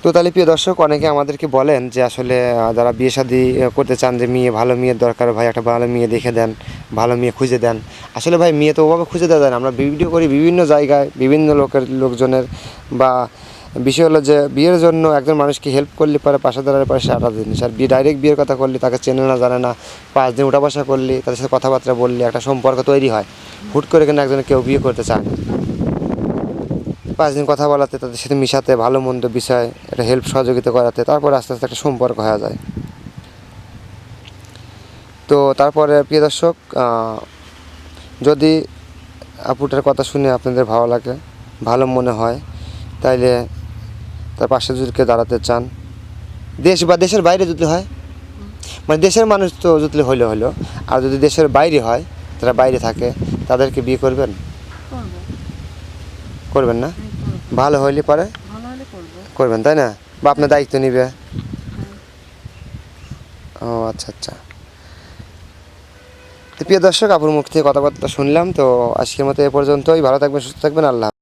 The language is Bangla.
তো তাহলে প্রিয় দর্শক, অনেকে আমাদেরকে বলেন যে আসলে যারা বিয়ে শাদী করতে চান যে ভালো মেয়ের দরকার ভাই, একটা ভালো মেয়ে দেখে দেন, ভালো মেয়ে খুঁজে দেন। আসলে ভাই মেয়ে তো ওভাবে খুঁজে দেওয়া যায় না। আমরা ভিডিও করি বিভিন্ন জায়গায় বিভিন্ন লোকজনের, বা বিষয় হলো যে বিয়ের জন্য একজন মানুষকে হেল্প করলে পরে পাশে দাঁড়ালে পরে সে আলাদা জিনিস। আর ডাইরেক্ট বিয়ের কথা করলে, তাকে চেনে না জানে না, 5 দিন উঠা বসা করলে, তাদের সাথে কথাবার্তা বললে একটা সম্পর্ক তৈরি হয়। হুট করে কিন্তু একজনে কেউ বিয়ে করতে চায় না। 5 দিন কথা বলাতে, তাদের সাথে মিশাতে, ভালো মন্দ বিষয় একটা হেল্প সহযোগিতা করাতে, তারপরে আস্তে আস্তে একটা সম্পর্ক হয়ে যায়। তো তারপরে প্রিয় দর্শক, যদি আপুটার কথা শুনে আপনাদের ভালো লাগে, ভালো মনে হয়, তাইলে তার পাশে যদি কেউ দাঁড়াতে চান, দেশ বা দেশের বাইরে যদি হয়, মানে দেশের মানুষ তো যদি হইলো, আর যদি দেশের বাইরে হয়, তারা বাইরে থাকে, তাদেরকে বিয়ে করবেন? করবেন না? ভালো হইলে পরে করবেন, তাই না? বা আপনার দায়িত্ব নিবে? ও আচ্ছা আচ্ছা। তো প্রিয় দর্শক, আপুর মুখ থেকে কথাবার্তা শুনলাম। তো আজকের মতো এ পর্যন্তই। ভালো থাকবেন, সুস্থ থাকবেন, আল্লাহ।